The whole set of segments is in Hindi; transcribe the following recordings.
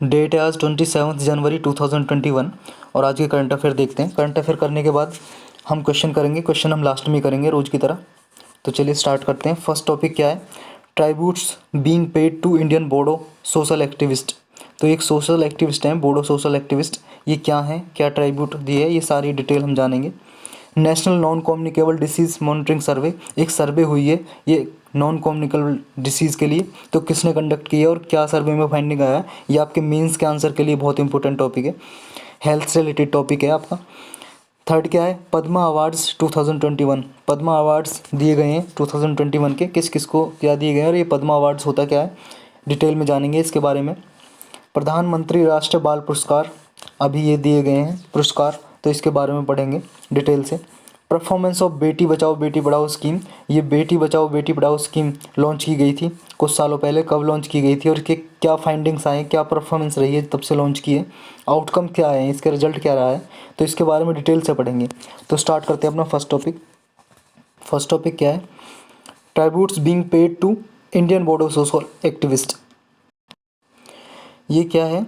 डेट है आज 27 जनवरी 2021 और आज के करंट अफेयर देखते हैं। करंट अफेयर करने के बाद हम क्वेश्चन करेंगे। क्वेश्चन हम लास्ट में करेंगे रोज़ की तरह। तो चलिए स्टार्ट करते हैं। फर्स्ट टॉपिक क्या है? Tributes being paid to Indian Bodo social activist. तो एक सोशल एक्टिविस्ट हैं बोडो सोशल एक्टिविस्ट। ये क्या है, क्या ट्राइब्यूट दिए है, ये सारी डिटेल हम जानेंगे। National non communicable disease monitoring survey, एक सर्वे हुई है ये नॉन कम्युनिकेबल डिसीज़ के लिए। तो किसने कंडक्ट किया और क्या सर्वे में फाइंडिंग आया है, ये आपके मेंस के आंसर के लिए बहुत इंपॉर्टेंट टॉपिक है। हेल्थ से रिलेटेड टॉपिक है आपका। थर्ड क्या है? पद्मा अवार्ड्स 2021। पद्मा अवार्ड्स दिए गए हैं 2021 के, किस किस को क्या दिए गए हैं और ये पद्मा अवार्ड्स होता क्या है, डिटेल में जानेंगे इसके बारे में। प्रधानमंत्री राष्ट्रीय बाल पुरस्कार, अभी ये दिए गए हैं पुरस्कार, तो इसके बारे में पढ़ेंगे डिटेल से। Performance of Beti Bachao Beti Padhao scheme, ये बेटी बचाओ बेटी पढ़ाओ स्कीम लॉन्च की गई थी कुछ सालों पहले। कब लॉन्च की गई थी और इसके क्या फाइंडिंग्स आए, क्या परफॉर्मेंस रही है तब से लॉन्च की है, आउटकम क्या है, इसके रिजल्ट क्या रहा है, तो इसके बारे में डिटेल से पढ़ेंगे। तो स्टार्ट करते हैं अपना फर्स्ट टॉपिक। फर्स्ट टॉपिक क्या है? Tributes being paid to Indian Bodo social activist. ये क्या है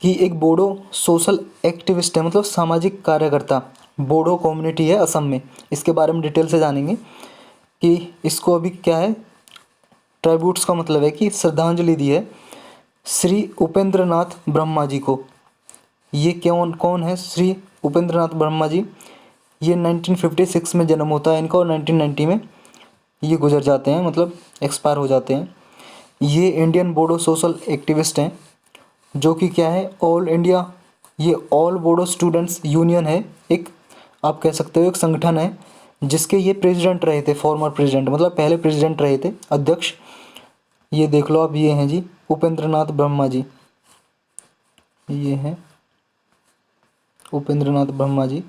कि एक बोडो सोशल एक्टिविस्ट है, मतलब सामाजिक कार्यकर्ता। बोडो कम्युनिटी है असम में, इसके बारे में डिटेल से जानेंगे कि इसको अभी क्या है। ट्राइब्यूट्स का मतलब है कि श्रद्धांजलि दी है श्री उपेंद्र नाथ ब्रह्मा जी को। ये कौन है श्री उपेंद्र नाथ ब्रह्मा जी? ये 1956 में जन्म होता है इनका और 1990 में ये गुजर जाते हैं, मतलब एक्सपायर हो जाते हैं। ये इंडियन बोडो सोशल एक्टिविस्ट हैं, जो कि क्या है, ऑल इंडिया, ये ऑल बोडो स्टूडेंट्स यूनियन है, एक आप कह सकते हो एक संगठन है, जिसके ये प्रेसिडेंट रहे थे, फॉर्मर प्रेसिडेंट, मतलब पहले प्रेसिडेंट रहे थे, अध्यक्ष। ये देख लो आप, ये हैं जी उपेंद्र नाथ ब्रह्मा जी, ये हैं उपेंद्र नाथ ब्रह्मा जी।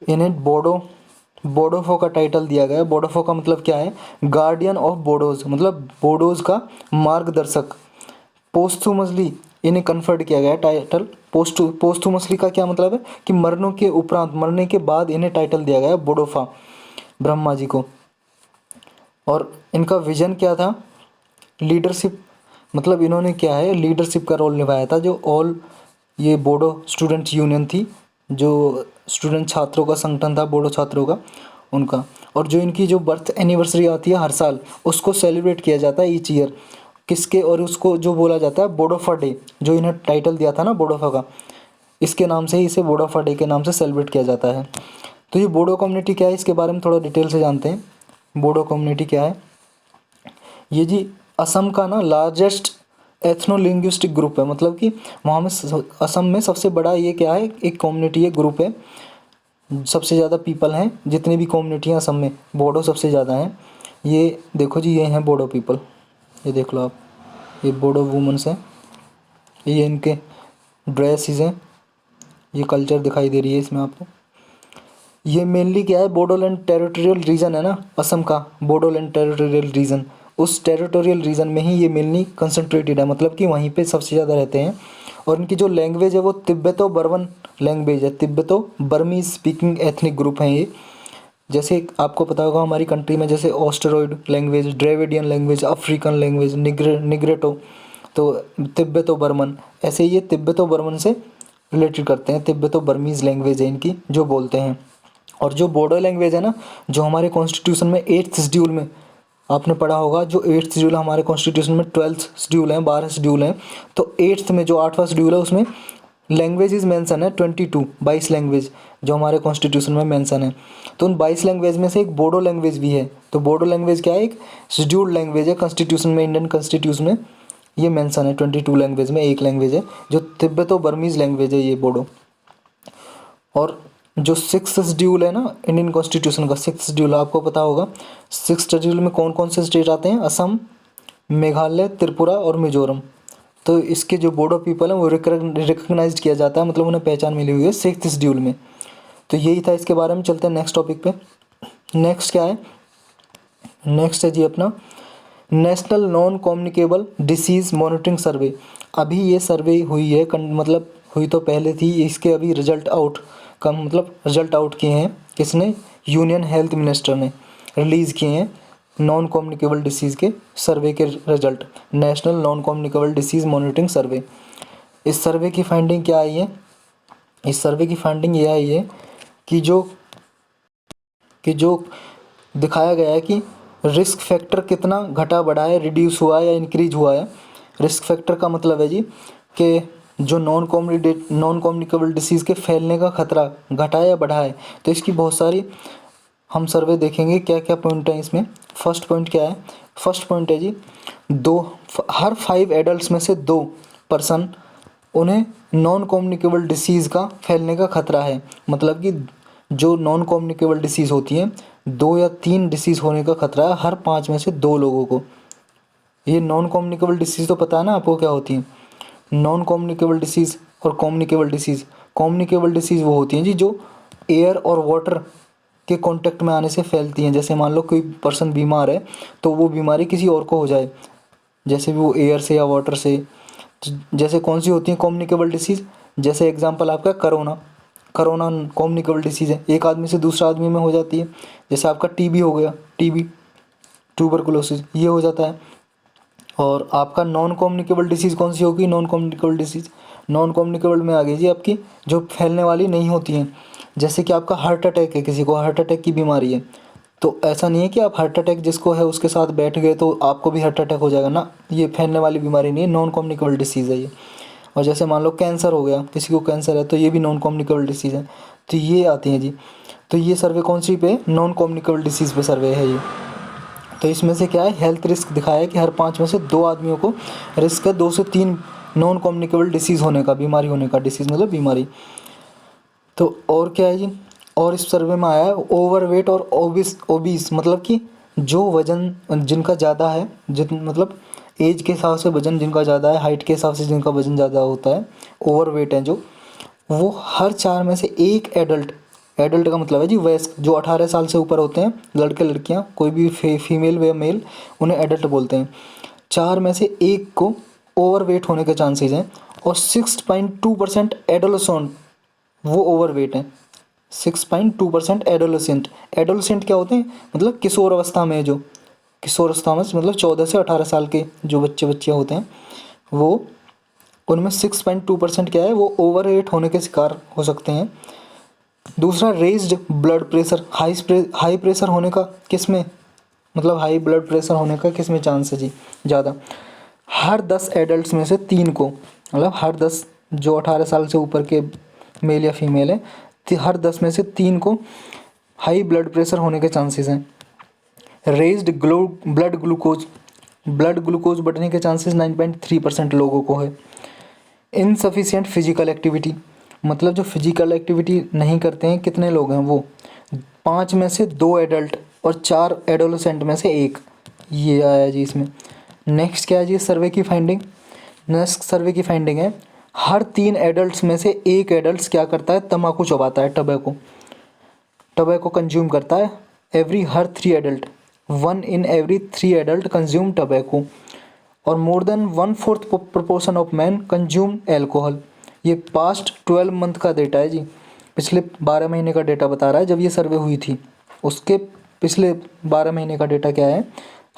इन्हें बोडोफो का टाइटल दिया गया है। बोडोफो का मतलब क्या है? गार्डियन ऑफ बोडोज, मतलब बोडोज का मार्गदर्शक। पोस्थुमसली इन्हें कन्फर्ड किया गया टाइटल। पोस्थुमसली का क्या मतलब है कि मरने के उपरांत, मरने के बाद इन्हें टाइटल दिया गया बोडोफा ब्रह्मा जी को। और इनका विजन क्या था? लीडरशिप, मतलब इन्होंने क्या है लीडरशिप का रोल निभाया था। जो ऑल ये बोडो स्टूडेंट्स यूनियन थी, जो स्टूडेंट छात्रों का संगठन था बोडो छात्रों का, उनका। और जो इनकी जो बर्थ एनिवर्सरी आती है हर साल, उसको सेलिब्रेट किया जाता है ईच ईयर। किसके? और उसको जो बोला जाता है बोडोफा डे, जो इन्हें टाइटल दिया था ना बोडोफा का, इसके नाम से ही इसे बोडोफा डे के नाम से सेलिब्रेट किया जाता है। तो ये बोडो कम्युनिटी क्या है, इसके बारे में थोड़ा डिटेल से जानते हैं। बोडो कम्युनिटी क्या है? ये जी असम का ना लार्जेस्ट एथनो लिंग्विस्टिक ग्रुप है, मतलब कि वहाँ में असम में सबसे बड़ा ये क्या है, एक कम्युनिटी है, ग्रुप है। सबसे ज़्यादा पीपल हैं, जितनी भी कम्युनिटी हैं असम में, बोडो सबसे ज़्यादा हैं। ये देखो जी, ये हैं बोडो पीपल, ये देख लो आप, ये बोडो वुमेंस हैं, ये इनके ड्रेसेस हैं, ये कल्चर दिखाई दे रही है इसमें आपको। ये मेनली क्या है, बोडोलैंड टेरिटोरियल रीजन है ना असम का, बोडोलैंड टेरिटोरियल रीजन, उस टेरिटोरियल रीजन में ही ये मेनली कंसंट्रेटेड है, मतलब कि वहीं पे सबसे ज़्यादा रहते हैं। और इनकी जो लैंग्वेज है वो तिब्बतो बर्मन लैंग्वेज है, तिब्बतो बर्मी स्पीकिंग एथनिक ग्रुप हैं ये। जैसे आपको पता होगा हमारी कंट्री में जैसे Australoid language, Dravidian language, African language, Negrito, तो तिब्बतो बर्मन, ऐसे ये तिब्बतो बर्मन से रिलेटेड करते हैं। तिब्बतो बर्मीज़ लैंग्वेज है इनकी जो बोलते हैं। और जो बोडो लैंग्वेज है ना, जो हमारे कॉन्स्टिट्यूशन में 8th शेड्यूल में आपने पढ़ा होगा, जो 8th शेड्यूल हमारे कॉन्स्टिट्यूशन में 12th शेड्यूल है, 12 शेड्यूल हैं, तो 8th में जो 8वां शेड्यूल है उसमें लैंग्वेजेस मेंशन है 22 लैंग्वेज जो हमारे कॉन्स्टिट्यूशन में मेंशन है। तो उन 22 लैंग्वेज में से एक बोडो लैंग्वेज भी है। तो बोडो लैंग्वेज क्या है, एक शेड्यूल्ड लैंग्वेज है कॉन्स्टिट्यूशन में, इंडियन कॉन्स्टिट्यूशन में ये मेंशन है। 22 लैंग्वेज में एक लैंग्वेज है जो तिब्बतो बर्मीज़ लैंग्वेज है ये बोडो। और जो 6th शेड्यूल है ना इंडियन कॉन्स्टिट्यूशन का, 6th शेड्यूल आपको पता होगा। 6th शेड्यूल में कौन कौन से स्टेट आते हैं? असम, मेघालय, त्रिपुरा और मिजोरम। तो इसके जो बोडो पीपल हैं वो रिकग्नाइज किया जाता है, मतलब उन्हें पहचान मिली हुई है 6th शेड्यूल में। तो यही था इसके बारे में। चलते हैं नेक्स्ट टॉपिक पे। नेक्स्ट क्या है? नेक्स्ट है जी अपना national non communicable disease monitoring survey. अभी ये सर्वे हुई है, मतलब हुई तो पहले थी, इसके अभी रिजल्ट आउट का मतलब रिजल्ट आउट किए हैं किसने? यूनियन हेल्थ मिनिस्टर ने रिलीज़ किए हैं नॉन कम्युनिकेबल डिसीज़ के सर्वे के result, national non communicable disease monitoring survey. इस सर्वे की फाइंडिंग क्या आई है? इस सर्वे की फाइंडिंग ये आई है कि जो दिखाया गया है कि रिस्क फैक्टर कितना घटा बढ़ा है, रिड्यूस हुआ है या इंक्रीज हुआ है। रिस्क फैक्टर का मतलब है जी कि जो नॉन कम्युनिकेबल डिसीज़ के फैलने का खतरा घटा है या बढ़ा है। तो इसकी बहुत सारी हम सर्वे देखेंगे, क्या क्या पॉइंट हैं इसमें। फर्स्ट पॉइंट क्या है? फर्स्ट पॉइंट है जी, हर 5 एडल्ट में से 2 पर्सन उन्हें नॉन कम्युनिकेबल डिसीज़ का फैलने का खतरा है। मतलब कि जो नॉन कम्युनिकेबल डिसीज़ होती हैं, 2 या 3 डिसीज़ होने का खतरा है हर 5 में से 2 लोगों को। ये नॉन कम्युनिकेबल डिसीज़ तो पता है ना आपको क्या होती है? नॉन कम्युनिकेबल डिसीज़ और कम्युनिकेबल डिसीज़। कम्युनिकेबल डिसीज़ वो होती हैं जी जो एयर और वाटर के कांटेक्ट में आने से फैलती हैं। जैसे मान लो कोई पर्सन बीमार है तो वो बीमारी किसी और को हो जाए, जैसे भी वो एयर से या वाटर से। जैसे कौन सी होती है कम्युनिकेबल डिसीज़? जैसे एग्जांपल आपका करोना। करोना कम्युनिकेबल डिसीज़ है, एक आदमी से दूसरा आदमी में हो जाती है। जैसे आपका टीबी हो गया, टीबी ट्यूबरकुलोसिस, ये हो जाता है। और आपका नॉन कम्युनिकेबल डिसीज़ कौन सी होगी? Non communicable disease, non communicable में आ गई जी आपकी जो फैलने वाली नहीं होती हैं। जैसे कि आपका हार्ट अटैक है, किसी को हार्ट अटैक की बीमारी है, तो ऐसा नहीं है कि आप हार्ट अटैक जिसको है उसके साथ बैठ गए तो आपको भी हार्ट अटैक हो जाएगा ना, ये फैलने वाली बीमारी नहीं है, नॉन कम्युनिकेबल डिसीज़ है ये। और जैसे मान लो कैंसर हो गया, किसी को कैंसर है तो ये भी नॉन कम्युनिकेबल डिसीज़ है। तो ये आती हैं जी। तो ये सर्वे कौन सी पे? नॉन कम्युनिकेबल डिसीज़ पे सर्वे है ये। तो इसमें से क्या है, हेल्थ रिस्क दिखाया है कि हर 5 में से 2 आदमियों को रिस्क है 2 से 3 नॉन कम्युनिकेबल डिसीज़ होने का, बीमारी होने का। डिसीज़ मतलब बीमारी। तो और क्या है जी, और इस सर्वे में आया है ओवरवेट और ओबीस मतलब कि जो वजन जिनका ज़्यादा है, जिन मतलब एज के हिसाब से वजन जिनका ज़्यादा है, हाइट के हिसाब से जिनका वजन ज़्यादा होता है, ओवरवेट है जो, वो हर 4 में से एक एडल्ट, एडल्ट का मतलब है जी वयस्क, जो 18 साल से ऊपर होते हैं, लड़के लड़कियां कोई भी फीमेल या मेल, उन्हें एडल्ट बोलते हैं। 4 में से एक को ओवरवेट होने के चांसेस हैं। और 6.2% एडोलसेंट वो ओवरवेट है। 6.2% एडोलसेंट। एडोलसेंट क्या होते हैं? मतलब किशोर अवस्था में, जो किशोर अवस्था में मतलब 14 से 18 साल के जो बच्चे बच्चियाँ होते हैं, वो उनमें 6.2% क्या है, वो ओवरवेट होने के शिकार हो सकते हैं। दूसरा raised blood pressure, high pressure होने का किस में, मतलब हाई ब्लड प्रेशर होने का किस में चांस है जी ज़्यादा? हर 10 एडल्ट्स में से 3 को, मतलब हर 10 जो 18 साल से ऊपर के मेल या फीमेल है, हर 10 में से 3 को हाई ब्लड प्रेशर होने के चांसेस हैं। रेज्ड ब्लड ग्लूकोज बढ़ने के चांसेस 9.3% लोगों को है। इनसफिशिएंट फिजिकल एक्टिविटी, मतलब जो फिजिकल एक्टिविटी नहीं करते हैं कितने लोग हैं, वो 5 में से 2 एडल्ट और 4 एडोलेसेंट में से 1, ये आया जी इसमें। नेक्स्ट क्या है जी सर्वे की फाइंडिंग? नेक्स्ट सर्वे की फाइंडिंग है हर 3 एडल्ट्स में से 1 एडल्ट क्या करता है, तम्बाकू चबाता है, टबैको कंज्यूम करता है। हर 3 adult, 1 in every 3 adult consume tobacco. और more than 1/4 proportion of man consume alcohol. ये पास्ट 12 मंथ का डेटा है जी, पिछले 12 महीने का डेटा बता रहा है जब ये सर्वे हुई थी, उसके पिछले 12 महीने का डेटा क्या है,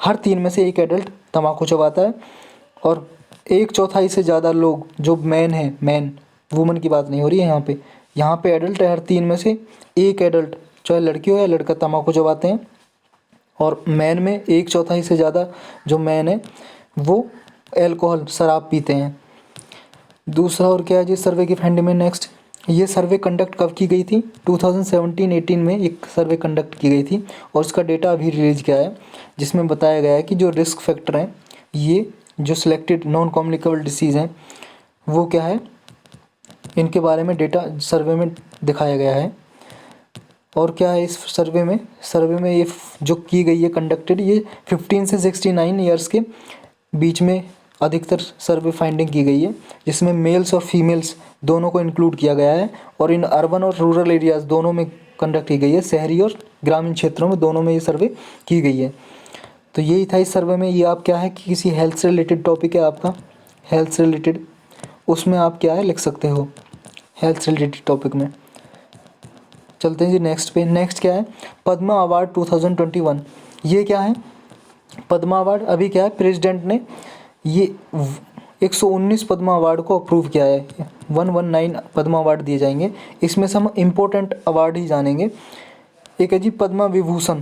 हर 3 में से 1 एडल्ट तम्बाकू चबाता है। और 1/4 से ज़्यादा लोग जो मैन हैं, मैन वुमन की बात नहीं हो रही है यहाँ पे एडल्ट है, हर 3 में से 1 एडल्ट चाहे लड़की हो या लड़का तम्बाकू चबाते हैं। और मैन में 1/4 से ज़्यादा जो मैन है वो एल्कोहल शराब पीते हैं। दूसरा और क्या है जी सर्वे की फाइंडिंग में? नेक्स्ट, ये सर्वे कंडक्ट कब की गई थी? 2017-18 में एक सर्वे कंडक्ट की गई थी और उसका डेटा अभी रिलीज किया है, जिसमें बताया गया है कि जो रिस्क फैक्टर हैं, ये जो सिलेक्टेड नॉन कम्युनिकेबल डिसीज़ हैं, वो क्या है, इनके बारे में डेटा सर्वे में दिखाया गया है। और क्या है इस सर्वे में ये जो की गई है कंडक्टेड, ये 15 से 69 ईयर्स के बीच में अधिकतर सर्वे फाइंडिंग की गई है, जिसमें मेल्स और फीमेल्स दोनों को इंक्लूड किया गया है। और इन अर्बन और रूरल एरियाज़ दोनों में कंडक्ट की गई है, शहरी और ग्रामीण क्षेत्रों में दोनों में ये सर्वे की गई है। तो यही था इस सर्वे में। ये आप क्या है कि किसी हेल्थ से रिलेटेड टॉपिक है आपका, हेल्थ से रिलेटेड, उसमें आप क्या है लिख सकते हो हेल्थ से रिलेटेड टॉपिक में। चलते हैं जी नेक्स्ट पे। नेक्स्ट क्या है, पद्मा अवार्ड 2021। ये क्या है, पद्मा अवार्ड अभी क्या है, प्रेसिडेंट ने ये 119 पद्मा अवार्ड को अप्रूव किया है। 119 पद्मा अवार्ड दिए जाएंगे। इसमें से हम इम्पोर्टेंट अवार्ड ही जानेंगे। एक है जी पद्मा विभूषण।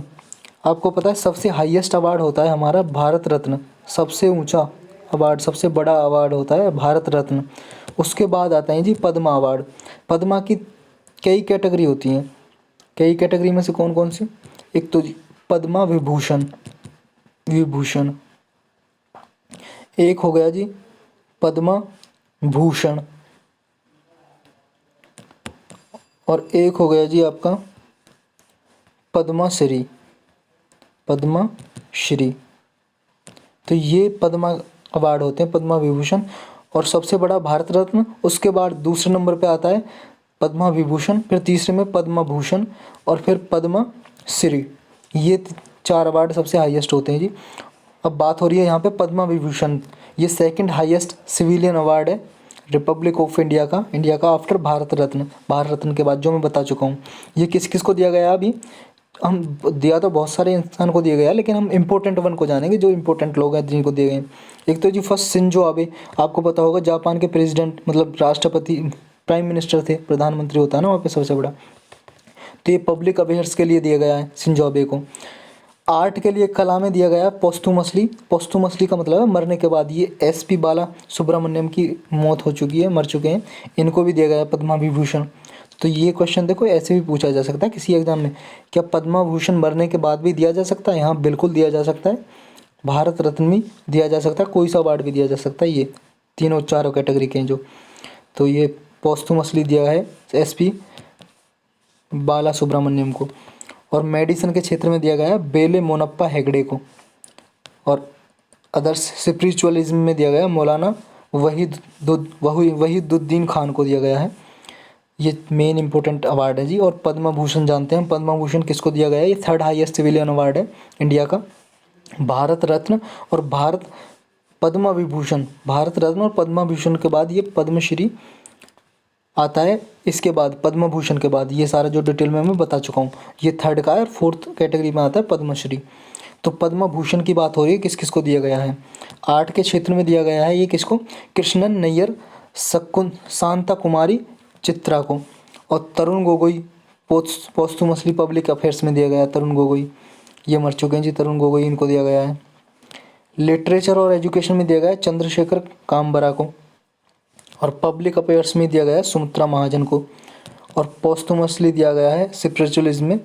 आपको पता है सबसे हाईएस्ट अवार्ड होता है हमारा भारत रत्न। सबसे ऊंचा अवार्ड, सबसे बड़ा अवार्ड होता है भारत रत्न। उसके बाद आता है जी पद्मा अवार्ड। पद्मा की कई कैटेगरी होती हैं। कई कैटेगरी में से कौन कौन सी? एक तो जी पद्मा विभूषण, विभूषण। एक हो गया जी पद्मा भूषण, और एक हो गया जी आपका पद्मा श्री, पद्मा श्री। तो ये पद्मा अवार्ड होते हैं, पद्मा विभूषण। और सबसे बड़ा भारत रत्न, उसके बाद दूसरे नंबर पे आता है पद्मा विभूषण, फिर तीसरे में पद्मा भूषण, और फिर पद्मा श्री। ये 4 अवार्ड सबसे हाईएस्ट होते हैं जी। अब बात हो रही है यहाँ पे पद्मा विभूषण। ये सेकंड हाईएस्ट सिविलियन अवार्ड है रिपब्लिक ऑफ इंडिया का आफ्टर भारत रत्न। भारत रत्न के बाद जो मैं बता चुका हूँ। ये किस किस को दिया गया है अभी? हम दिया तो बहुत सारे इंसान को दिया गया है, लेकिन हम इम्पोर्टेंट वन को जानेंगे, जो इम्पोर्टेंट लोग हैं जिनको दिए गए हैं। एक तो जी फर्स्ट शिंजो आबे। आपको पता होगा जापान के प्रेसिडेंट, मतलब राष्ट्रपति, प्राइम मिनिस्टर थे, प्रधानमंत्री होता है ना वहाँ पे सबसे बड़ा। तो ये पब्लिक अफेयर्स के लिए दिया गया है शिंजो आबे को। आर्ट के लिए कला में दिया गया है पोस्टुमसली। पोस्टुमसली का मतलब है मरने के बाद। ये एसपी बाला सुब्रमण्यम की मौत हो चुकी है, मर चुके हैं, इनको भी दिया गया है पद्मा विभूषण। तो ये क्वेश्चन देखो ऐसे भी पूछा जा सकता है किसी एग्जाम में, क्या पद्मा भूषण मरने के बाद भी दिया जा सकता है? हाँ बिल्कुल दिया जा सकता है। भारत रत्न भी दिया जा सकता है, कोई सा अवार्ड भी दिया जा सकता है। ये तीनों चारों कैटेगरी के हैं जो। तो ये पोस्टुमसली दिया है एसपी बाला सुब्रमण्यम को। और मेडिसिन के क्षेत्र में दिया गया है बेले मोनप्पा हेगड़े को। और अदर स्पिरिचुअलिज्म में दिया गया है मौलाना वहीदुद्दीन खान को दिया गया है। ये मेन इंपॉर्टेंट अवार्ड है जी। और पद्मा भूषण जानते हैं, पद्मा भूषण किसको दिया गया है? ये थर्ड हाईएस्ट सिविलियन अवार्ड है इंडिया का। भारत रत्न और पद्मा विभूषण, भारत रत्न और पद्मा भूषण के बाद ये पद्मश्री आता है। इसके बाद पद्म भूषण के बाद ये सारा जो डिटेल में मैं बता चुका हूँ, ये थर्ड का है। और फोर्थ कैटेगरी में आता है पद्मश्री। तो पद्म भूषण की बात हो रही है, किस किस को दिया गया है? आर्ट के क्षेत्र में दिया गया है ये किसको? कृष्णन नैयर, शांता कुमारी चित्रा को। और Tarun Gogoi posthumously public affairs में दिया गया है। तरुण गोगोई ये मर चुके हैं जी, तरुण गोगोई, इनको दिया गया है। लिटरेचर और एजुकेशन में दिया गया है चंद्रशेखर कामबरा को। और पब्लिक अफेयर्स में दिया गया है सुमित्रा महाजन को। और पोस्टुमसली दिया गया है स्पिरिचुअलिज्म में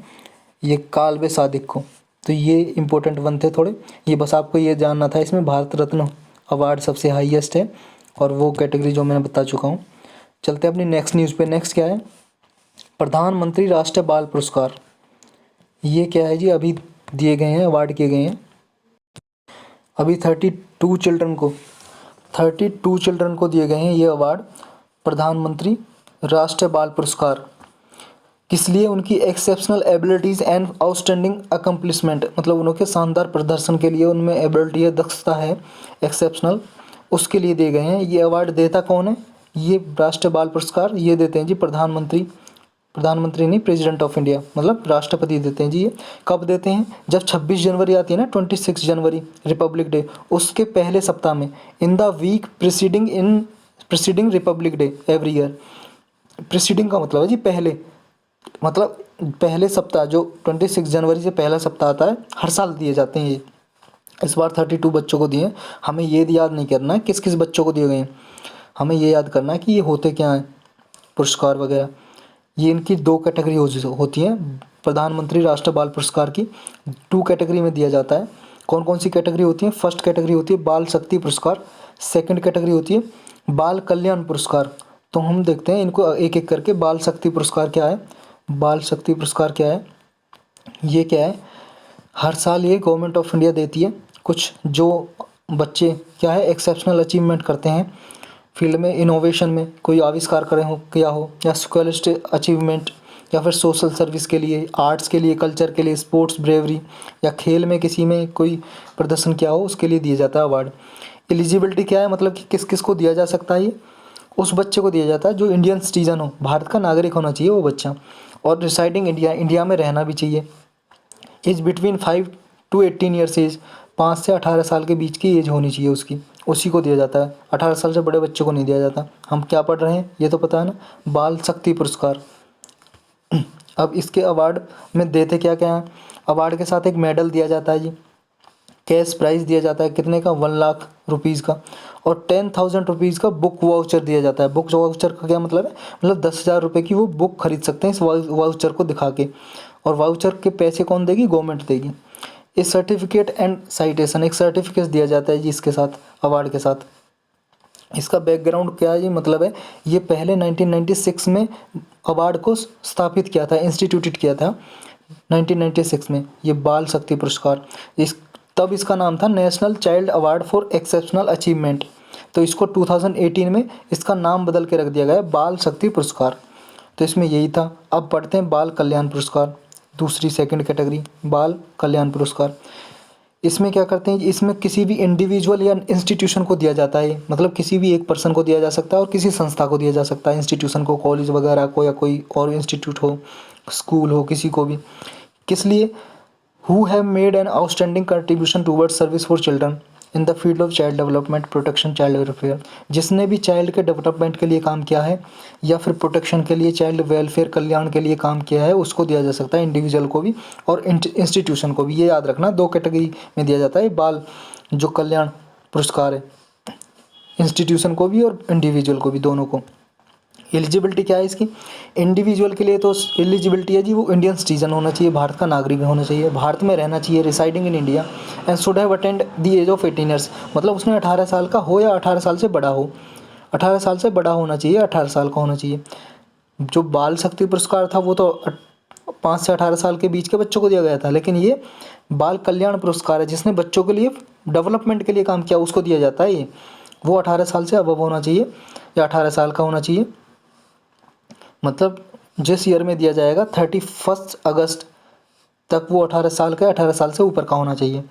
ये कालवे सादिक को। तो ये इंपॉर्टेंट वन थे थोड़े, ये बस आपको ये जानना था। इसमें भारत रत्न अवार्ड सबसे हाईएस्ट है, और वो कैटेगरी जो मैंने बता चुका हूँ। चलते हैं अपनी नेक्स्ट न्यूज़ पे। नेक्स्ट क्या है? प्रधानमंत्री राष्ट्रीय बाल पुरस्कार। ये क्या है जी? अभी दिए गए हैं, अवार्ड किए गए हैं अभी 32 चिल्ड्रन को दिए गए हैं ये अवार्ड, प्रधानमंत्री राष्ट्रीय बाल पुरस्कार। किस लिए? उनकी exceptional abilities and outstanding accomplishment, मतलब उनके शानदार प्रदर्शन के लिए, उनमें एबिलिटी है, दक्षता है एक्सेप्शनल, उसके लिए दिए गए हैं। ये अवार्ड देता कौन है? ये राष्ट्रीय बाल पुरस्कार ये देते हैं जी प्रधानमंत्री नहीं, प्रेसिडेंट ऑफ इंडिया, मतलब राष्ट्रपति देते हैं जी। ये कब देते हैं? जब 26 जनवरी आती है ना, 26 जनवरी रिपब्लिक डे, उसके पहले सप्ताह में, in the week preceding Republic Day every year. Preceding का मतलब है जी पहले, मतलब पहले सप्ताह, जो 26 जनवरी से पहला सप्ताह आता है, हर साल दिए जाते हैं ये। इस बार 32 बच्चों को दिए। हमें ये याद नहीं करना है किस किस बच्चों को दिए गए हैं, हमें ये याद करना है कि ये होते क्या हैं पुरस्कार वगैरह। ये इनकी 2 कैटेगरी होती हैं प्रधानमंत्री राष्ट्रीय बाल पुरस्कार की। 2 कैटेगरी में दिया जाता है। कौन कौन सी कैटेगरी होती है? फर्स्ट कैटेगरी होती है बाल शक्ति पुरस्कार, सेकंड कैटेगरी होती है बाल कल्याण पुरस्कार। तो हम देखते हैं इनको एक एक करके। बाल शक्ति पुरस्कार क्या है? बाल शक्ति पुरस्कार क्या है? ये क्या है? हर साल ये गवर्नमेंट ऑफ इंडिया देती है। कुछ जो बच्चे क्या है एक्सेप्शनल अचीवमेंट करते हैं फील्ड में, इनोवेशन में, कोई आविष्कार करे हो किया हो, या स्कॉलस्टिक अचीवमेंट, या फिर सोशल सर्विस के लिए, आर्ट्स के लिए, कल्चर के लिए, स्पोर्ट्स ब्रेवरी, या खेल में किसी में कोई प्रदर्शन किया हो, उसके लिए दिया जाता है अवार्ड। एलिजिबिलिटी क्या है? मतलब कि किस किस को दिया जा सकता है? ये उस बच्चे को दिया जाता है जो इंडियन सिटीजन हो, भारत का नागरिक होना चाहिए वो बच्चा, और रिसाइडिंग इंडिया में रहना भी चाहिए। Age between 5 to 18 years age, 5 से 18 साल के बीच की एज होनी चाहिए उसकी, उसी को दिया जाता है, 18 साल से बड़े बच्चे को नहीं दिया जाता। हम क्या पढ़ रहे हैं ये तो पता है ना, बाल शक्ति पुरस्कार। अब इसके अवार्ड में देते क्या क्या हैं, अवार्ड के साथ एक मेडल दिया जाता है जी, कैश प्राइज़ दिया जाता है कितने का, 1 लाख रुपीज़ का, और 10,000 रुपीज़ का बुक वाउचर दिया जाता है। बुक वाउचर का क्या मतलब है, मतलब 10,000 रुपये की वो बुक खरीद सकते हैं इस वाउचर को दिखा के, और वाउचर के पैसे कौन देगी, गवर्नमेंट देगी। इस सर्टिफिकेट एंड साइटेशन, एक सर्टिफिकेट दिया जाता है जी इसके साथ, अवार्ड के साथ। इसका बैकग्राउंड क्या है जी, मतलब है ये पहले 1996 में अवार्ड को स्थापित किया था, इंस्टीट्यूटेड किया था 1996 में, ये बाल शक्ति पुरस्कार। इस तब इसका नाम था national child award for exceptional achievement, तो इसको 2018 में इसका नाम बदल के रख दिया गया है बाल शक्ति पुरस्कार। तो इसमें यही था। अब पढ़ते हैं बाल कल्याण पुरस्कार, दूसरी सेकंड कैटेगरी बाल कल्याण पुरस्कार। इसमें क्या करते हैं, इसमें किसी भी इंडिविजुअल या इंस्टीट्यूशन को दिया जाता है, मतलब किसी भी एक पर्सन को दिया जा सकता है और किसी संस्था को दिया जा सकता है, इंस्टीट्यूशन को, कॉलेज वगैरह को, या कोई और इंस्टीट्यूट हो, स्कूल हो, किसी को भी। किस लिए, who have made an outstanding contribution towards service for children in the field of child development, protection, child welfare. जिसने भी चाइल्ड के डेवलपमेंट के लिए काम किया है या फिर प्रोटेक्शन के लिए, चाइल्ड वेलफेयर, कल्याण के लिए काम किया है, उसको दिया जा सकता है, इंडिविजुअल को भी और इंस्टीट्यूशन को भी। ये याद रखना, 2 कैटेगरी में दिया जाता है बाल जो कल्याण पुरस्कार है, इंस्टीट्यूशन को भी और इंडिविजुअल को भी, दोनों को। एलिजिबिलिटी क्या है इसकी, इंडिविजुअल के लिए तो एलिजिबिलिटी है जी, वो इंडियन सिटीजन होना चाहिए, भारत का नागरिक होना चाहिए, भारत में रहना चाहिए, residing in India, and should have attend the age of 18 years, मतलब उसने 18 साल का हो या 18 साल से बड़ा हो, 18 साल से बड़ा होना चाहिए, 18 साल का होना चाहिए। जो बाल शक्ति पुरस्कार था वो तो 5 से 18 साल के बीच के बच्चों को दिया गया था, लेकिन ये बाल कल्याण पुरस्कार है, जिसने बच्चों के लिए डेवलपमेंट के लिए काम किया उसको दिया जाता है ये। वो 18 साल से अबव होना चाहिए या 18 साल का होना चाहिए, मतलब जिस ईयर में दिया जाएगा 31 अगस्त तक वो 18 साल का, 18 साल से ऊपर का होना चाहिए,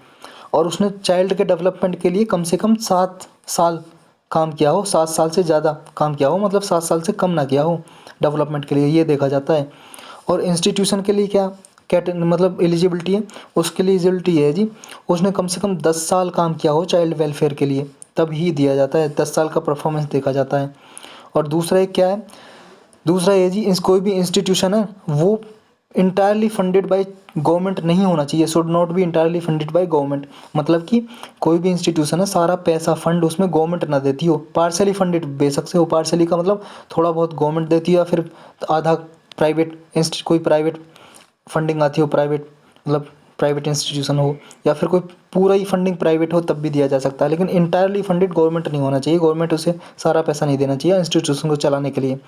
और उसने चाइल्ड के डेवलपमेंट के लिए कम से कम 7 साल काम किया हो, 7 साल से ज़्यादा काम किया हो, मतलब 7 साल से कम ना किया हो डेवलपमेंट के लिए, ये देखा जाता है। और इंस्टीट्यूशन के लिए क्या मतलब एलिजिबिलिटी है, उसके लिए एलिजिबिलिटी है जी, उसने कम से कम 10 साल काम किया हो चाइल्ड वेलफेयर के लिए, तब ही दिया जाता है, 10 साल का परफॉर्मेंस देखा जाता है। और दूसरा एक क्या है, दूसरा ये जी, इस कोई भी इंस्टीट्यूशन है वो इंटायरली फंडेड बाय गवर्नमेंट नहीं होना चाहिए, should not be entirely funded by government, मतलब कि कोई भी इंस्टीट्यूशन है सारा पैसा फंड उसमें गवर्नमेंट ना देती हो, पार्शली फंडेड बेशक से हो, पार्शली का मतलब थोड़ा बहुत गवर्नमेंट देती है या फिर आधा प्राइवेट कोई प्राइवेट फंडिंग आती हो, प्राइवेट मतलब प्राइवेट इंस्टीट्यूशन हो, या फिर कोई पूरा ही फंडिंग प्राइवेट हो तब भी दिया जा सकता है, लेकिन इंटायरली फंडेड गवर्नमेंट नहीं होना चाहिए, गवर्नमेंट उसे सारा पैसा नहीं देना चाहिए इंस्टीट्यूशन को चलाने के लिए।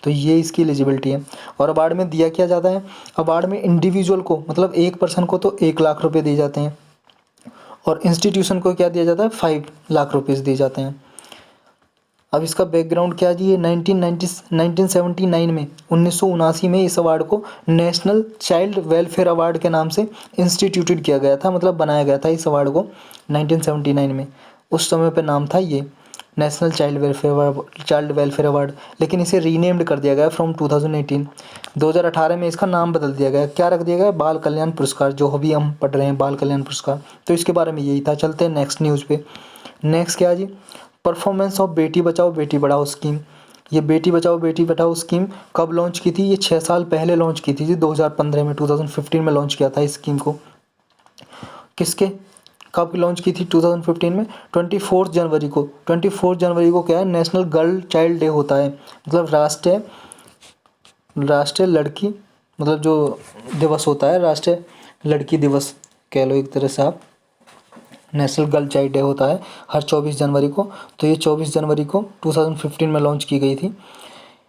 तो ये इसकी एलिजिबिलिटी है। और अवार्ड में दिया क्या जाता है, अवार्ड में इंडिविजुअल को मतलब एक पर्सन को तो 1 लाख रुपए दिए जाते हैं, और इंस्टीट्यूशन को क्या दिया जाता है, 5 लाख रुपीज़ दिए जाते हैं। अब इसका बैकग्राउंड क्या है जी, ये 1979 में 1979 में इस अवार्ड को नेशनल चाइल्ड वेलफेयर अवार्ड के नाम से इंस्टीट्यूटेड किया गया था, मतलब बनाया गया था इस अवार्ड को 1979 में, उस समय पे नाम था ये नेशनल चाइल्ड वेलफेयर अवार्ड, लेकिन इसे रीनेम्ड कर दिया गया फ्रॉम 2018। 2018 में इसका नाम बदल दिया गया, क्या रख दिया गया, बाल कल्याण पुरस्कार, जो अभी हम पढ़ रहे हैं बाल कल्याण पुरस्कार। तो इसके बारे में यही था। चलते हैं नेक्स्ट न्यूज़ पे। नेक्स्ट क्या है जी, performance of Beti Bachao Beti Padhao scheme. ये बेटी बचाओ बेटी पढ़ाओ स्कीम कब लॉन्च की थी, ये 6 साल पहले लॉन्च की थी जी, 2015 में, 2015 में लॉन्च किया था इस स्कीम को। किसके कब लॉन्च की थी 2015 में, 24 जनवरी को। 24 जनवरी को क्या है, नेशनल गर्ल चाइल्ड डे होता है, मतलब राष्ट्रीय लड़की मतलब जो दिवस होता है, राष्ट्रीय लड़की दिवस कह लो एक तरह से आप, नेशनल गर्ल चाइल्ड डे होता है हर 24 जनवरी को। तो ये 24 जनवरी को 2015 में लॉन्च की गई थी।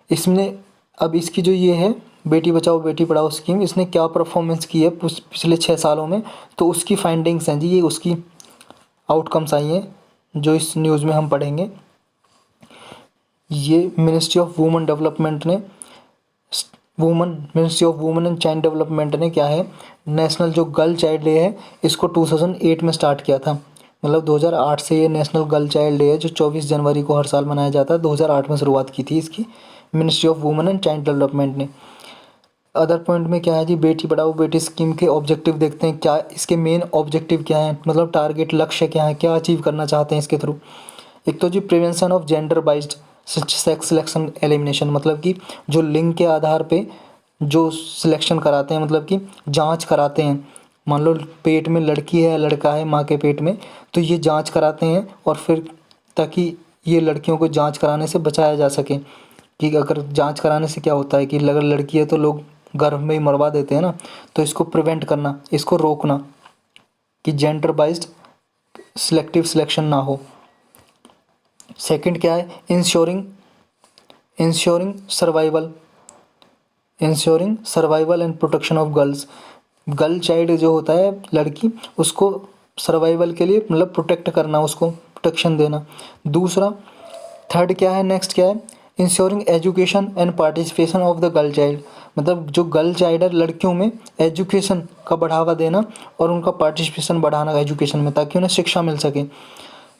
इसमें अब इसकी जो ये है बेटी बचाओ बेटी पढ़ाओ स्कीम, इसने क्या परफॉर्मेंस की है पिछले 6 सालों में, तो उसकी फाइंडिंग्स हैं जी, ये उसकी आउटकम्स आई हैं जो इस न्यूज़ में हम पढ़ेंगे। ये मिनिस्ट्री ऑफ वुमेन डेवलपमेंट ने ministry of women and child development ने क्या है, नेशनल जो गर्ल चाइल्ड डे है इसको 2008 में स्टार्ट किया था, मतलब 2008 से ये नेशनल गर्ल चाइल्ड डे है जो 24 जनवरी को हर साल मनाया जाता है, 2008 में शुरुआत की थी इसकी ministry of women and child development ने। अदर पॉइंट में क्या है जी, बेटी पढ़ाओ बेटी स्कीम के ऑब्जेक्टिव देखते हैं, क्या इसके मेन ऑब्जेक्टिव क्या हैं, मतलब टारगेट लक्ष्य क्या है, क्या अचीव करना चाहते हैं इसके थ्रू। एक तो जी prevention of gender biased sex selection elimination, मतलब कि जो लिंग के आधार पे जो सिलेक्शन कराते हैं, मतलब कि जांच कराते हैं। मान लो पेट में लड़की है लड़का है माँ के पेट में, तो ये जांच कराते हैं और फिर ताकि ये लड़कियों को जांच कराने से बचाया जा सके। कि अगर जांच कराने से क्या होता है कि अगर लड़की है तो लोग गर्भ में ही मरवा देते हैं ना, तो इसको प्रिवेंट करना, इसको रोकना कि जेंडर बाइज्ड सिलेक्टिव सिलेक्शन ना हो। सेकंड क्या है, ensuring survival, and protection of girls. Girl child जो होता है लड़की, उसको सर्वाइवल के लिए मतलब प्रोटेक्ट करना, उसको प्रोटेक्शन देना। दूसरा, थर्ड क्या है, नेक्स्ट क्या है, ensuring education and participation of the girl child. मतलब जो गर्ल चाइल्ड है लड़कियों में एजुकेशन का बढ़ावा देना और उनका पार्टिसिपेशन बढ़ाना एजुकेशन में, ताकि उन्हें शिक्षा मिल सके।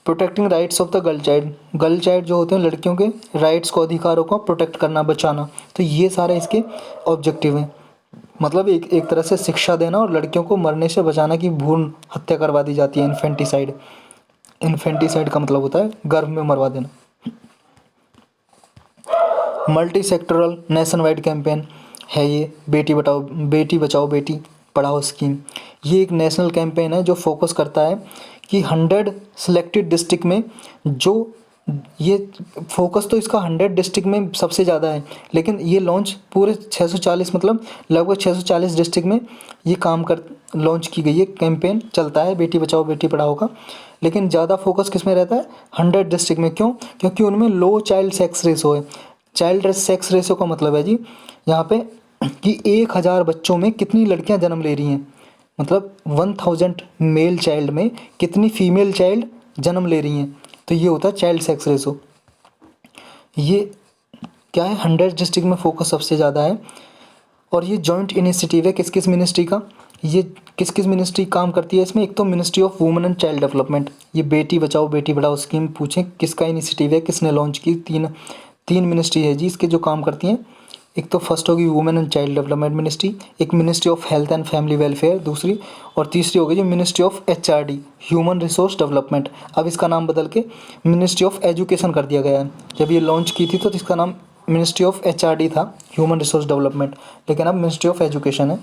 Protecting rights of the girl child जो होते हैं लड़कियों के राइट्स को, अधिकारों को प्रोटेक्ट करना, बचाना। तो ये सारे इसके ऑब्जेक्टिव हैं। मतलब एक एक तरह से शिक्षा देना और लड़कियों को मरने से बचाना की भ्रूण हत्या करवा दी जाती है, इन्फेंटिसाइड। इन्फेंटिसाइड का मतलब होता है गर्भ में मरवा देना। Multi sectoral nation wide campaign है ये बेटी बचाओ बेटी पढ़ाओ स्कीम। ये एक नेशनल कैंपेन है जो फोकस करता है कि 100 सिलेक्टेड डिस्ट्रिक्ट में, जो ये फोकस तो इसका 100 डिस्ट्रिक्ट में सबसे ज़्यादा है, लेकिन ये लॉन्च पूरे 640 मतलब लगभग 640 डिस्ट्रिक्ट में ये काम कर लॉन्च की गई है। कैंपेन चलता है बेटी बचाओ बेटी पढ़ाओ का, लेकिन ज़्यादा फोकस किस में रहता है, 100 डिस्ट्रिक्ट में। क्यों? क्योंकि उनमें लो चाइल्ड सेक्स रेशो है। चाइल्ड सेक्स रेशो का मतलब है जी यहाँ पे कि 1000 बच्चों में कितनी लड़कियां जन्म ले रही हैं, मतलब 1000 मेल चाइल्ड में कितनी फीमेल चाइल्ड जन्म ले रही हैं, तो ये होता है चाइल्ड सेक्स रेशो। ये क्या है, 100 डिस्ट्रिक्ट में फोकस सबसे ज़्यादा है। और ये जॉइंट इनिशिएटिव है किस किस मिनिस्ट्री का, ये किस किस मिनिस्ट्री काम करती है इसमें। एक तो ministry of women and child development, ये बेटी बचाओ बेटी पढ़ाओ स्कीम पूछें किसका इनिशिएटिव है, किसने लॉन्च की, तीन मिनिस्ट्री है जी इसके जो काम करती हैं। एक तो फर्स्ट होगी women and child development ministry, एक ministry of health and family welfare दूसरी, और तीसरी होगी जो ministry of HRD human resource development. अब इसका नाम बदल के मिनिस्ट्री ऑफ एजुकेशन कर दिया गया है। जब ये लॉन्च की थी तो इसका नाम मिनिस्ट्री ऑफ HRD था, ह्यूमन रिसोर्स डेवलपमेंट, लेकिन अब मिनिस्ट्री ऑफ एजुकेशन है।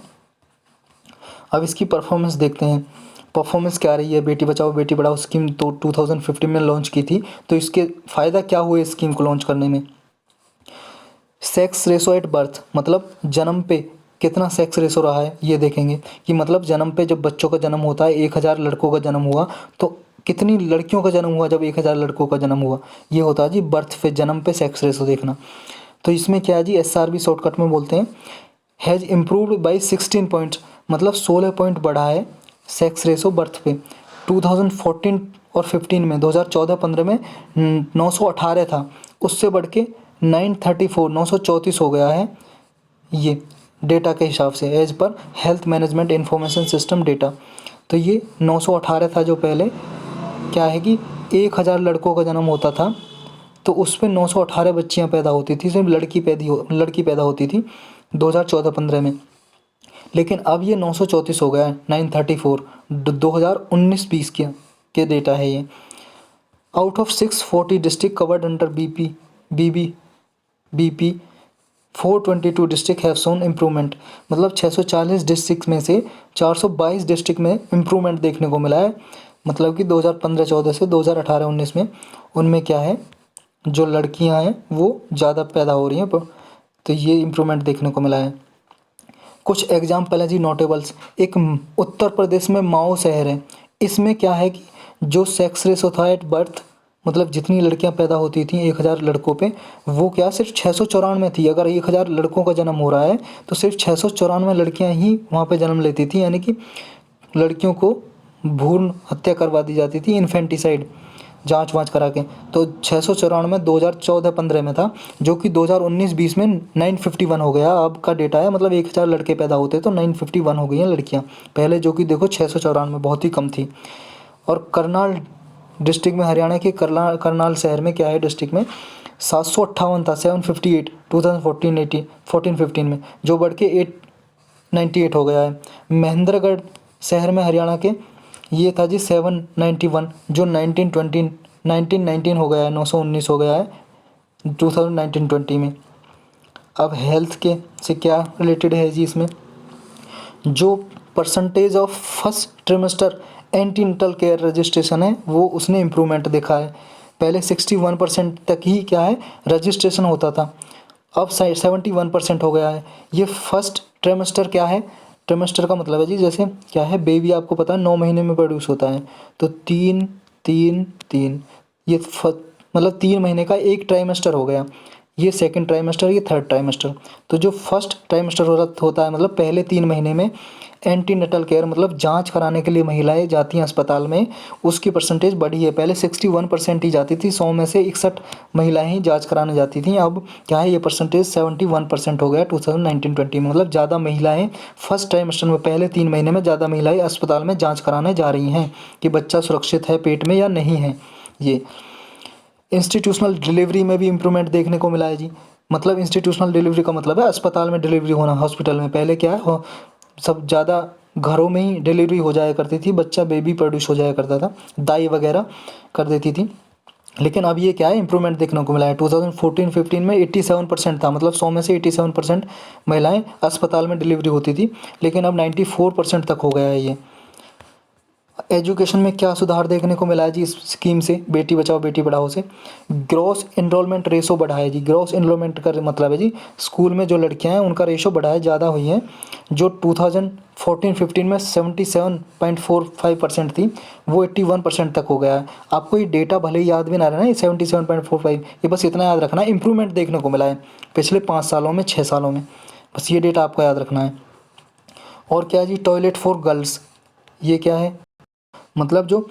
अब इसकी परफॉर्मेंस देखते हैं, परफॉर्मेंस क्या रही है। बेटी बचाओ बेटी पढ़ाओ स्कीम तो 2015 में लॉन्च की थी, तो इसके फ़ायदा क्या हुए स्कीम को लॉन्च करने में। सेक्स रेशो एट बर्थ, मतलब जन्म पे कितना सेक्स रेशो रहा है ये देखेंगे कि मतलब जन्म पे जब बच्चों का जन्म होता है, 1000 लड़कों का जन्म हुआ तो कितनी लड़कियों का जन्म हुआ जब 1000 लड़कों का जन्म हुआ, ये होता है जी बर्थ पे, जन्म पे सेक्स रेशो देखना। तो इसमें क्या है जी, SRB शॉर्टकट में बोलते हैं, हैज़ इम्प्रूव्ड बाई 16 पॉइंट्स, मतलब 16 पॉइंट बढ़ा है सेक्स रेशो बर्थ पे। 2014 और 15 में 2014-15 में 918 था, उससे बढ़ के 934 हो गया है ये डेटा के हिसाब से, as per health management information system data. तो ये 918 था जो पहले, क्या है कि 1000 लड़कों का जन्म होता था तो उस पर 918 बच्चियाँ पैदा होती थी, सिर्फ लड़की पैदा होती थी 2014-15 में। लेकिन अब ये 934 हो गया है, 934 2019-20 के डेटा है ये। Out of 640 district covered under BP 422 district have shown improvement, मतलब 640 डिस्ट्रिक्ट में से 422 डिस्ट्रिक्ट में इम्प्रूवमेंट देखने को मिला है। मतलब कि 2015-14 से 2018-19 में उनमें क्या है, जो लड़कियां हैं वो ज़्यादा पैदा हो रही हैं, तो ये इम्प्रूवमेंट देखने को मिला है। कुछ एग्जाम्पल है जी नोटेबल्स। एक उत्तर प्रदेश में माओ शहर है, इसमें क्या है कि जो सेक्स रेशो था एट बर्थ, मतलब जितनी लड़कियां पैदा होती थी 1000 लड़कों पे, वो क्या सिर्फ 694 थी। अगर 1000 लड़कों का जन्म हो रहा है तो सिर्फ 694 लड़कियां ही वहाँ पे जन्म लेती थी, यानी कि लड़कियों को भ्रूण हत्या करवा दी जाती थी, इन्फेंटिसाइड, जांच वाँच करा के। तो 694 2014-15 में था, जो कि 2019-20 में 951 हो गया। अब का डेटा है, मतलब 1000 लड़के पैदा होते तो 951 हो गई हैं लड़कियां पहले, जो कि देखो 694 बहुत ही कम थी। और करनाल डिस्ट्रिक्ट में, हरियाणा के करनाल शहर में क्या है डिस्ट्रिक्ट में 758 था, 758 2014-15 में, जो बढ़ के 898 हो गया है। महेंद्रगढ़ शहर में हरियाणा के ये था जी 791, जो 1920 1919 हो गया है, 919 हो गया है 2019-20 में। अब हेल्थ के से क्या रिलेटेड है जी, इसमें जो percentage of first trimester antenatal care registration है वो उसने इम्प्रूवमेंट देखा है। पहले 61% तक ही क्या है रजिस्ट्रेशन होता था, अब 71% हो गया है। ये फर्स्ट ट्रिमेस्टर क्या है, ट्रिमेस्टर का मतलब है जी जैसे क्या है, बेबी आपको पता है 9 महीने में प्रोड्यूस होता है, तो 3 3 3 ये मतलब 3 महीने का एक ट्राइमेस्टर हो गया, ये सेकंड ट्राइमेस्टर, ये थर्ड ट्राइमेस्टर। तो जो फर्स्ट ट्राइमेस्टर होता है मतलब पहले 3 महीने में एंटीनेटल केयर मतलब जांच कराने के लिए महिलाएं जाती हैं अस्पताल में, उसकी परसेंटेज बढ़ी है। पहले 61% ही जाती थी, 100 में से 61 महिलाएं ही जांच कराने जाती थी। अब क्या है ये परसेंटेज 71% हो गया 2019-20 में, मतलब ज़्यादा महिलाएं फर्स्ट ट्राइमेस्टर में पहले 3 महीने में ज़्यादा महिलाएं अस्पताल में जाँच कराने जा रही हैं कि बच्चा सुरक्षित है पेट में या नहीं है। ये इंस्टीट्यूशनल डिलीवरी में भी इम्प्रूवमेंट देखने को मिला है जी। मतलब इंस्टीट्यूशनल डिलीवरी का मतलब है अस्पताल में डिलीवरी होना, हॉस्पिटल में। पहले क्या है सब ज़्यादा घरों में ही डिलीवरी हो जाया करती थी, बच्चा बेबी प्रोड्यूस हो जाया करता था, दाई वगैरह कर देती थी। लेकिन अब ये क्या है इम्प्रूवमेंट देखने को मिला है। 2014-15 में 87% था, मतलब 100 में से 87% महिलाएं अस्पताल में डिलीवरी होती थी, लेकिन अब 94% तक हो गया है ये। एजुकेशन में क्या सुधार देखने को मिला है जी इस स्कीम से, बेटी बचाओ बेटी पढ़ाओ से। ग्रॉस एनरोलमेंट रेशो बढ़ा है जी। ग्रॉस एनरोलमेंट का मतलब है जी स्कूल में जो लड़कियां हैं उनका रेशो बढ़ा है, ज़्यादा हुई है। जो 2014-15 में 77.45% थी वो 81% तक हो गया है। आपको ये डेटा भले ही याद भी ना रहना, ये 77.45, ये बस इतना याद रखना इंप्रूवमेंट देखने को मिला है पिछले 5 सालों में 6 सालों में, बस ये डेटा आपको याद रखना है। और क्या है जी टॉयलेट फॉर गर्ल्स, ये क्या है मतलब जो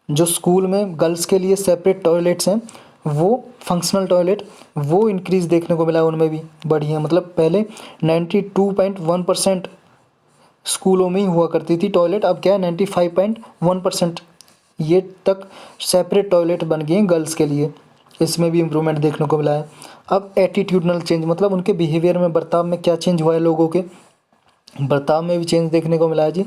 जो स्कूल में गर्ल्स के लिए सेपरेट टॉयलेट्स हैं वो फंक्शनल टॉयलेट वो इंक्रीज़ देखने को मिला है, उनमें भी बढ़ी है। मतलब पहले 92.1% स्कूलों में ही हुआ करती थी टॉयलेट, अब क्या है 95.1% ये तक सेपरेट टॉयलेट बन गए हैं गर्ल्स के लिए, इसमें भी इम्प्रूवमेंट देखने को मिला है। अब एटीट्यूडनल चेंज मतलब उनके बिहेवियर में, बर्ताव में क्या चेंज हुआ है, लोगों के बर्ताव में भी चेंज देखने को मिला है जी।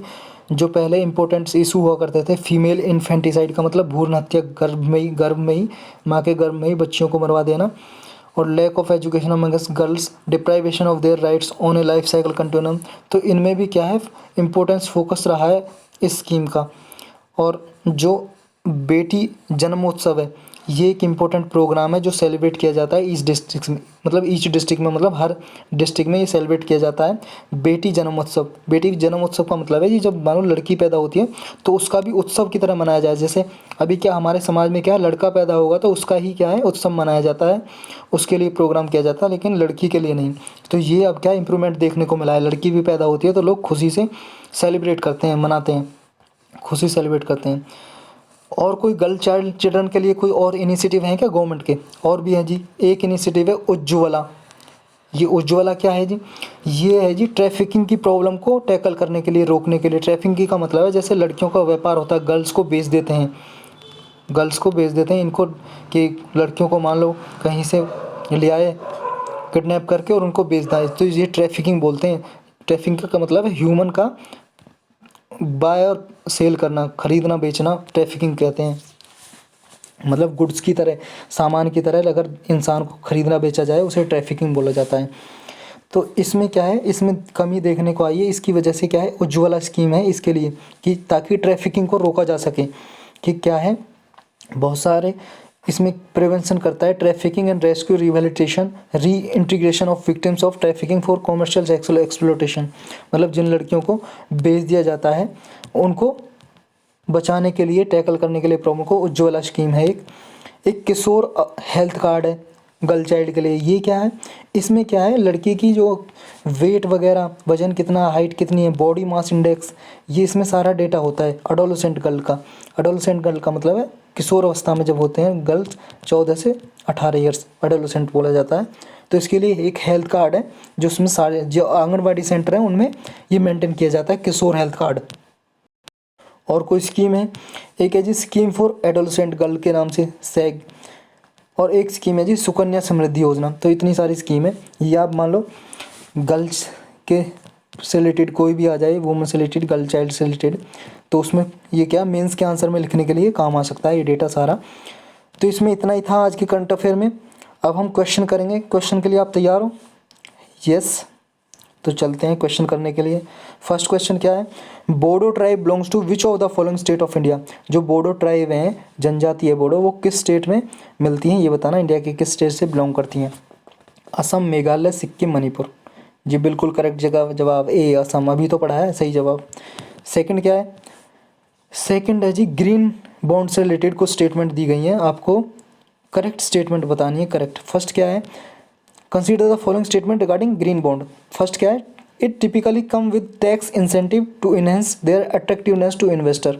जो पहले इंपॉर्टेंट इशू हुआ करते थे फीमेल इन्फेंटिसाइड का मतलब भ्रूण हत्या, गर्भ में ही माँ के गर्भ में ही बच्चियों को मरवा देना, और lack of education amongst girls, deprivation of their rights on a life cycle continuum. तो इनमें भी क्या है इम्पोर्टेंस फोकस रहा है इस स्कीम का। और जो बेटी जन्मोत्सव है ये एक इम्पोर्टेंट प्रोग्राम है जो सेलिब्रेट किया जाता है ईच डिस्ट्रिक्ट में, मतलब ईच डिस्ट्रिक्ट में, मतलब हर डिस्ट्रिक्ट में ये सेलिब्रेट किया जाता है बेटी जन्मोत्सव। बेटी जन्मोत्सव का मतलब है जी जब मान लो लड़की पैदा होती है तो उसका भी उत्सव की तरह मनाया जाए। जैसे अभी क्या हमारे समाज में क्या है, लड़का पैदा होगा तो उसका ही क्या है उत्सव मनाया जाता है, उसके लिए प्रोग्राम किया जाता है, लेकिन लड़की के लिए नहीं। तो ये अब क्या इम्प्रूवमेंट देखने को मिला है, लड़की भी पैदा होती है तो लोग खुशी से सेलिब्रेट करते हैं, मनाते हैं, खुशी सेलिब्रेट करते हैं। और कोई गर्ल चाइल्ड चिल्ड्रन के लिए कोई और इनिशिएटिव हैं क्या गवर्नमेंट के? और भी है जी, एक इनिशिएटिव है उज्ज्वला। ये उज्ज्वला क्या है जी, ये है जी ट्रैफिकिंग की प्रॉब्लम को टैकल करने के लिए, रोकने के लिए। ट्रैफिकिंग का मतलब है जैसे लड़कियों का व्यापार होता है, गर्ल्स को बेच देते हैं, गर्ल्स को बेच देते हैं इनको, कि लड़कियों को मान लो कहीं से ले आए किडनैप करके और उनको बेचता है, तो ये ट्रैफिकिंग बोलते हैं। ट्रैफिकिंग का मतलब है ह्यूमन का बाय और सेल करना, खरीदना बेचना, ट्रैफिकिंग कहते हैं। मतलब गुड्स की तरह, सामान की तरह अगर इंसान को खरीदना बेचा जाए उसे ट्रैफिकिंग बोला जाता है। तो इसमें क्या है, इसमें कमी देखने को आई है, इसकी वजह से क्या है उज्ज्वला स्कीम है इसके लिए, कि ताकि ट्रैफिकिंग को रोका जा सके। कि क्या है बहुत सारे इसमें प्रिवेंशन करता है, ट्रैफिकिंग एंड रेस्क्यू, रिहैबिलिटेशन, री integration of victims of trafficking for commercial sexual exploitation. मतलब जिन लड़कियों को बेच दिया जाता है उनको बचाने के लिए, टैकल करने के लिए प्रॉब्लम को उज्ज्वला स्कीम है। एक किशोर हेल्थ कार्ड है गर्ल चाइल्ड के लिए। ये क्या है, इसमें क्या है लड़की की जो वेट वगैरह, वजन कितना, हाइट कितनी है, बॉडी मास इंडेक्स, ये इसमें सारा डेटा होता है अडोलेसेंट गर्ल का। अडोलेसेंट गर्ल का मतलब है किशोर अवस्था में जब होते हैं गर्ल्स 14 से 18 ईयर्स, अडोलेसेंट बोला जाता है। तो इसके लिए एक हेल्थ कार्ड है जो उसमें सारे जो आंगनबाड़ी सेंटर हैं उनमें ये मेंटेन किया जाता है, किशोर हेल्थ कार्ड। और कोई स्कीम है, एक है जी स्कीम फॉर एडोलेसेंट गर्ल के नाम से सैग, और एक स्कीम है जी सुकन्या समृद्धि योजना। तो इतनी सारी स्कीम है, ये आप मान लो गर्ल्स के से रिलेटेड कोई भी आ जाए, वुमेन से रिलेटेड, गर्ल चाइल्ड से रिलेटेड, तो उसमें ये क्या मेंस के आंसर में लिखने के लिए काम आ सकता है ये डेटा सारा। तो इसमें इतना ही था आज के करंट अफेयर में। अब हम क्वेश्चन करेंगे, क्वेश्चन के लिए आप तैयार हो? यस, तो चलते हैं क्वेश्चन करने के लिए। फर्स्ट क्वेश्चन क्या है, Bodo tribe belongs to which of the following state of India. जो बोडो ट्राइब हैं, जनजाति है बोडो, वो किस स्टेट में मिलती हैं ये बताना, इंडिया के किस स्टेट से बिलोंग करती हैं। असम, मेघालय, सिक्किम, मणिपुर। जी बिल्कुल करेक्ट जगह जवाब ए असम, अभी तो पढ़ा है सही जवाब। सेकंड क्या है, सेकंड है जी ग्रीन बॉन्ड से रिलेटेड कुछ स्टेटमेंट दी गई हैं, आपको करेक्ट स्टेटमेंट बतानी है। करेक्ट फर्स्ट क्या है, consider the following statement regarding green bond. First क्या है, it typically come with tax incentive to enhance their attractiveness to investor.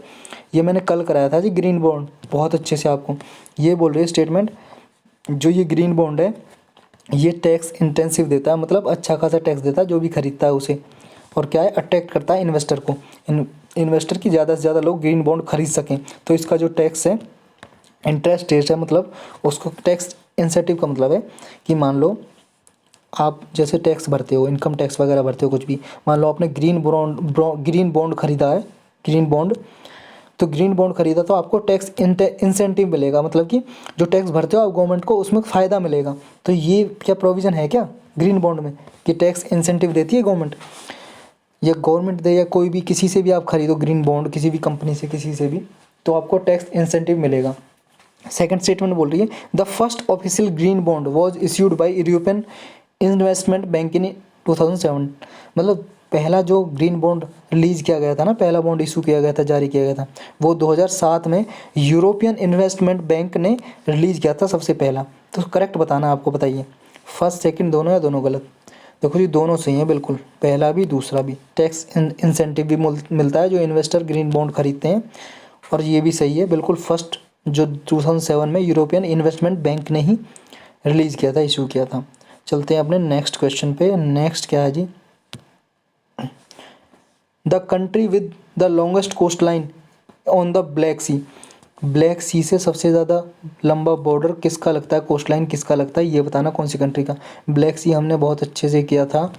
ये मैंने कल कराया था जी ग्रीन बॉन्ड, बहुत अच्छे से आपको ये बोल रही है स्टेटमेंट, जो ये ग्रीन बॉन्ड है ये टैक्स इंटेंसिव देता है, मतलब अच्छा खासा टैक्स देता है जो भी खरीदता है उसे, और क्या है अट्रैक्ट करता है इन्वेस्टर को, इन्वेस्टर की ज़्यादा से ज़्यादा लोग ग्रीन बॉन्ड खरीद सकें। तो इसका जो टैक्स है, इंटरेस्ट रेट है, मतलब उसको टैक्स इंसेंटिव का मतलब है कि मान लो आप जैसे टैक्स भरते हो, इनकम टैक्स वगैरह भरते हो कुछ भी, मान लो आपने ग्रीन बॉन्ड खरीदा है, ग्रीन बॉन्ड, तो ग्रीन बॉन्ड खरीदा तो आपको टैक्स इंसेंटिव मिलेगा, मतलब कि जो टैक्स भरते हो आप गवर्नमेंट को उसमें फ़ायदा मिलेगा। तो ये क्या प्रोविज़न है क्या ग्रीन बॉन्ड में कि टैक्स इंसेंटिव देती है गवर्नमेंट, या गवर्नमेंट दे या कोई भी किसी से भी आप खरीदो ग्रीन बॉन्ड, किसी भी कंपनी से किसी से भी, तो आपको टैक्स इंसेंटिव मिलेगा। सेकंड स्टेटमेंट बोल रही है the first official green bond was issued by European Investment Bank in 2007। मतलब पहला जो ग्रीन बॉन्ड रिलीज किया गया था ना, पहला बॉन्ड इशू किया गया था, जारी किया गया था, वो 2007 में यूरोपियन इन्वेस्टमेंट बैंक ने रिलीज किया था सबसे पहला। तो करेक्ट बताना आपको, बताइए फर्स्ट सेकंड दोनों या दोनों गलत। देखो जी दोनों सही हैं बिल्कुल, पहला भी दूसरा भी, टैक्स इंसेंटिव भी मिलता है जो इन्वेस्टर ग्रीन बॉन्ड खरीदते हैं, और ये भी सही है बिल्कुल। फर्स्ट जो 2007 में यूरोपियन इन्वेस्टमेंट बैंक ने ही रिलीज़ किया था, इशू किया था। चलते हैं अपने नेक्स्ट क्वेश्चन पे। नेक्स्ट क्या है जी, the country with the longest coast line on the Black Sea. Black Sea से सबसे ज़्यादा लंबा बॉर्डर किसका लगता है, कोस्ट लाइन किसका लगता है, ये बताना कौन सी कंट्री का। ब्लैक सी हमने बहुत अच्छे से किया था,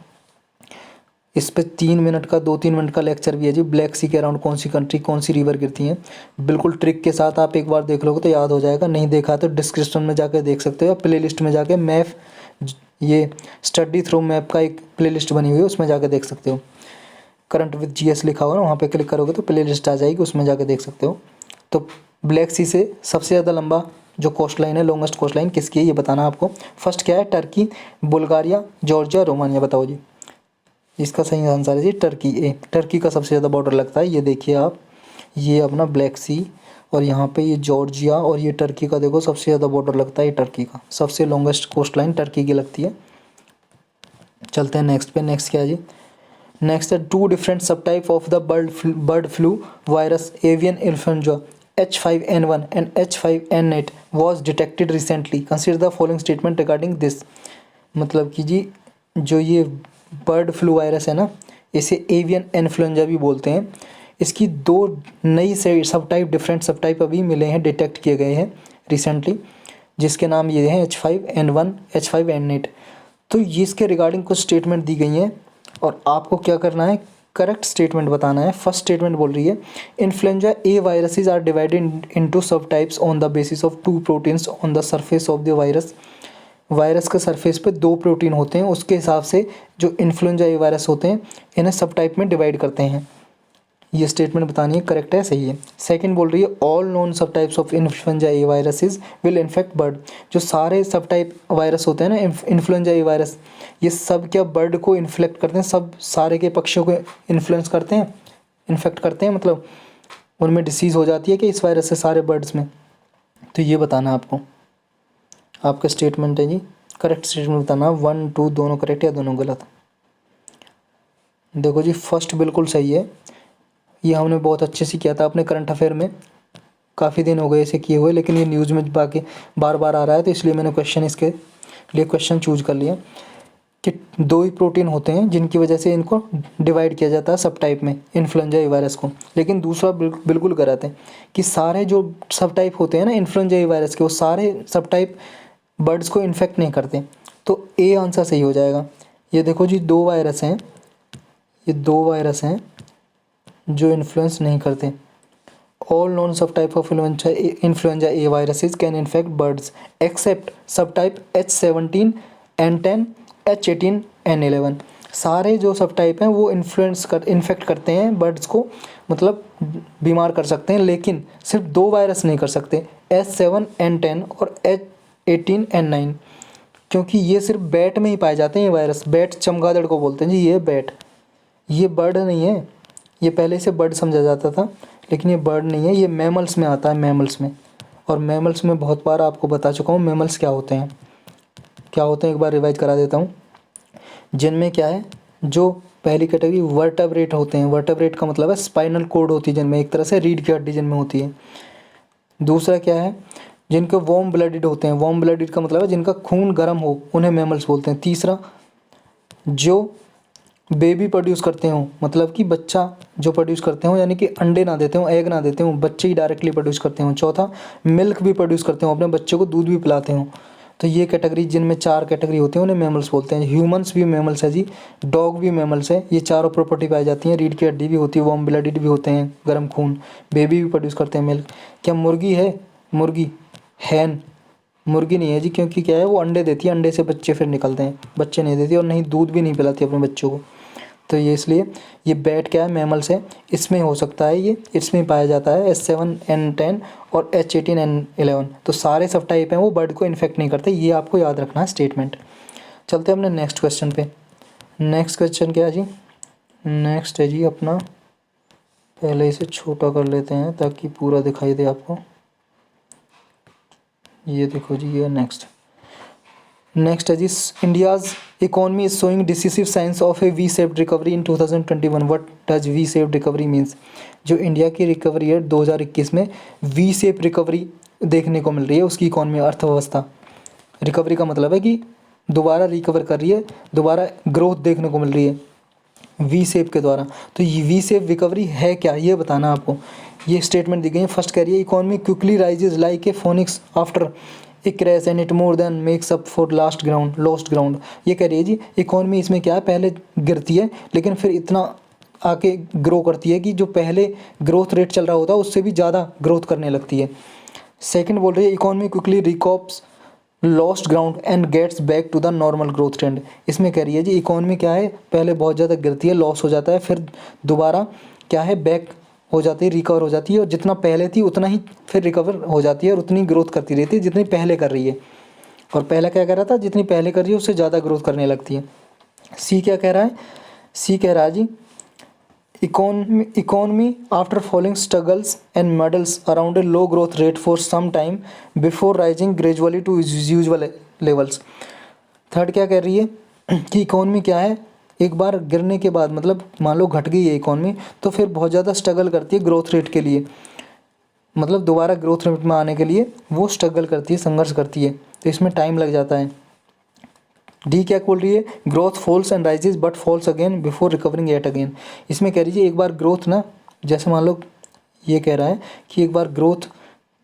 इस पे 3 मिनट का 2-3 मिनट का लेक्चर भी है जी, ब्लैक सी के अराउंड कौन सी कंट्री कौन सी रिवर गिरती हैं। बिल्कुल ट्रिक के साथ आप एक बार देख लोगे तो याद हो जाएगा, नहीं देखा तो डिस्क्रिप्शन में जाकर देख सकते हो, या प्ले लिस्ट में जाके मैप, ये स्टडी थ्रू मैप का एक प्ले लिस्ट बनी हुई है उसमें जाकर देख सकते हो। करंट विद जीएस लिखा हुआ ना, वहाँ पे क्लिक करोगे तो प्ले लिस्ट आ जाएगी, उसमें जाकर देख सकते हो। तो ब्लैक सी से सबसे ज़्यादा लंबा जो कोस्ट लाइन है, लॉन्गेस्ट कोस्ट लाइन किसकी है ये बताना आपको। फर्स्ट क्या है, टर्की, बुल्गारिया, जॉर्जिया, रोमानिया। बताओ जी, इसका सही आंसर है जी टर्की। ए, टर्की का सबसे ज़्यादा बॉर्डर लगता है, ये देखिए आप, ये अपना ब्लैक सी, और यहाँ पे ये जॉर्जिया और ये टर्की का देखो सबसे ज़्यादा बॉर्डर लगता है, ये टर्की का सबसे लॉन्गेस्ट कोस्ट लाइन टर्की की लगती है। चलते हैं नेक्स्ट पे। नेक्स्ट क्या है जी, नेक्स्ट है 2 डिफरेंट सब type of the bird flu virus avian influenza H5N1 and H5N8 was detected recently, consider the following statement regarding this. मतलब कि जी जो ये बर्ड फ्लू वायरस है ना, इसे एवियन इन्फ्लुएंजा भी बोलते हैं। इसकी 2 नई से सब टाइप, डिफरेंट सब टाइप अभी मिले हैं, डिटेक्ट किए गए हैं रिसेंटली, जिसके नाम ये हैं H5N1, H5N8। तो ये इसके रिगार्डिंग कुछ स्टेटमेंट दी गई हैं, और आपको क्या करना है, करेक्ट स्टेटमेंट बताना है। फर्स्ट स्टेटमेंट बोल रही है influenza A viruses are divided into subtypes on the basis of 2 proteins on the surface of the virus. Virus के सरफेस पे 2 प्रोटीन होते हैं, उसके हिसाब से जो इन्फ्लुएंजा ए वायरस होते हैं इन्हें सब टाइप में डिवाइड करते हैं। ये स्टेटमेंट बतानी है, करेक्ट है, सही है। सेकंड बोल रही है ऑल नोन सब types of influenza A viruses will infect bird. जो सारे सब टाइप वायरस होते हैं ना, इन्फ्लुएंजा ए वायरस, ये सब क्या बर्ड को इन्फ्लेक्ट करते हैं, सब सारे के पक्षियों को इन्फ्लुएंस करते हैं, इन्फेक्ट करते हैं, मतलब उनमें डिसीज़ हो जाती है कि इस वायरस से सारे बर्ड्स में। तो ये बताना आपको, आपका स्टेटमेंट है जी, करेक्ट स्टेटमेंट बताना। 1 2 दोनों करेक्ट या दोनों गलत। देखो जी फर्स्ट बिल्कुल सही है, ये हमने बहुत अच्छे से किया था अपने करंट अफेयर में, काफ़ी दिन हो गए इसे किए हुए, लेकिन ये न्यूज़ में बाकी बार बार आ रहा है, तो इसलिए मैंने क्वेश्चन इसके लिए क्वेश्चन चूज कर लिया कि 2 ही प्रोटीन होते हैं जिनकी वजह से इनको डिवाइड किया जाता है सब टाइप में, इन्फ्लुएंजा ए वायरस को। लेकिन दूसरा बिल्कुल गलत है कि सारे जो सब टाइप होते हैं ना इन्फ्लुएंजा ए वायरस के, वो सारे सब टाइप बर्ड्स को इन्फेक्ट नहीं करते। तो ए आंसर सही हो जाएगा। ये देखो जी 2 वायरस हैं, ये 2 वायरस हैं जो इन्फ्लुएंस नहीं करते। All known subtype of influenza A viruses can infect birds except subtype H17, N10, H18, N11। सारे जो सब टाइप हैं वो इन्फेक्ट करते हैं बर्ड्स को, मतलब बीमार कर सकते हैं, लेकिन सिर्फ 2 वायरस नहीं कर सकते, H7, N10 और H18, N9, क्योंकि ये सिर्फ बैट में ही पाए जाते हैं। ये वायरस, बैट चमगादड़ को बोलते हैं जी, ये बैट, ये बर्ड नहीं है। ये पहले से बर्ड समझा जाता था, लेकिन ये बर्ड नहीं है, ये मैमल्स में आता है, मैमल्स में। और मैमल्स में बहुत बार आपको बता चुका हूँ मैमल्स क्या होते हैं, एक बार रिवाइज करा देता हूँ। जिनमें क्या है, जो पहली कैटेगरी वर्टेब्रेट होते हैं। वर्टेब्रेट का मतलब है स्पाइनल कोड होती है जिनमें, एक तरह से रीढ़ की हड्डी जिनमें होती है। दूसरा क्या है, जिनके वार्म ब्लडेड होते हैं। वार्म ब्लडेड का मतलब है जिनका खून गर्म हो, उन्हें मैमल्स बोलते हैं। तीसरा, जो बेबी प्रोड्यूस करते हो, मतलब कि बच्चा जो प्रोड्यूस करते हो, यानी कि अंडे ना देते हो, एग ना देते हो, बच्चे ही डायरेक्टली प्रोड्यूस करते हो। चौथा, मिल्क भी प्रोड्यूस करते हो, अपने बच्चे को दूध भी पिलाते हो। तो ये कैटेगरी, जिनमें 4 कैटेगरी होती हैं, उन्हें मैमल्स बोलते हैं। ह्यूमंस भी मैमल्स है जी, डॉग भी मैमल्स है। ये चारों प्रॉपर्टी पाई जाती हैं, रीढ़ की हड्डी भी होती है, वार्म ब्लडेड भी होते हैं, गर्म खून, बेबी भी प्रोड्यूस करते हैं, मिल्क। क्या मुर्गी है? मुर्गी, हैन, मुर्गी नहीं है जी, क्योंकि क्या है, वो अंडे देती है, अंडे से बच्चे फिर निकलते हैं, बच्चे नहीं देती, और नहीं दूध भी नहीं पिलाती अपने बच्चों को। तो ये इसलिए ये बैट क्या है, मैमल्स है, इसमें हो सकता है, ये इसमें पाया जाता है H7, N10 और H18, N11। तो सारे सब टाइप हैं वो बर्ड को इन्फेक्ट नहीं करते, ये आपको याद रखना है स्टेटमेंट। चलते हैं अपने नेक्स्ट क्वेश्चन पे। नेक्स्ट क्वेश्चन क्या है जी? नेक्स्ट है जी अपना, पहले इसे छोटा कर लेते हैं ताकि पूरा दिखाई दे आपको। ये देखो जी, ये नेक्स्ट है जी, India's economy is showing decisive signs of a V shaped recovery in 2021। What does V shaped recovery means? जो इंडिया की रिकवरी है 2021 में, वी शेप रिकवरी देखने को मिल रही है उसकी इकोनॉमी, अर्थव्यवस्था। रिकवरी का मतलब है कि दोबारा रिकवर कर रही है, दोबारा ग्रोथ देखने को मिल रही है वी शेप के द्वारा। तो ये वी शेप रिकवरी है क्या, ये बताना आपको। ये स्टेटमेंट दी गई है। फर्स्ट कह रही है, economy quickly rises like a phoenix after a crash and it more than makes up for lost ground. ये कह रही है जी, इकोनॉमी इसमें क्या है, पहले गिरती है लेकिन फिर इतना आके ग्रो करती है कि जो पहले ग्रोथ रेट चल रहा होता है उससे भी ज़्यादा ग्रोथ करने लगती है। सेकंड बोल रही है, economy quickly recoups lost ground and gets back to the normal growth trend. इसमें कह रही है जी, इकोनॉमी क्या है, पहले बहुत ज़्यादा गिरती है, लॉस हो जाता है, फिर दोबारा क्या है, बैक हो जाती है, रिकवर हो जाती है, और जितना पहले थी उतना ही फिर रिकवर हो जाती है, और उतनी ग्रोथ करती रहती है जितनी पहले कर रही है। और पहले क्या कह रहा था, जितनी पहले कर रही है उससे ज़्यादा ग्रोथ करने लगती है। सी क्या कह रहा है? सी कह रहा है जी, economy after falling struggles and muddles around a low growth rate for some time before rising gradually to usual levels। Third क्या कह रही है कि इकोनॉमी क्या है, एक बार गिरने के बाद, मतलब मान लो घट गई है इकोनॉमी, तो फिर बहुत ज़्यादा स्ट्रगल करती है ग्रोथ रेट के लिए, मतलब दोबारा ग्रोथ रेट में आने के लिए वो स्ट्रगल करती है, संघर्ष करती है, तो इसमें टाइम लग जाता है। डी क्या बोल रही है, growth falls and rises but falls again before recovering at again. इसमें कह रही है, एक बार ग्रोथ ना, जैसे मान लो ये कह रहा है कि एक बार ग्रोथ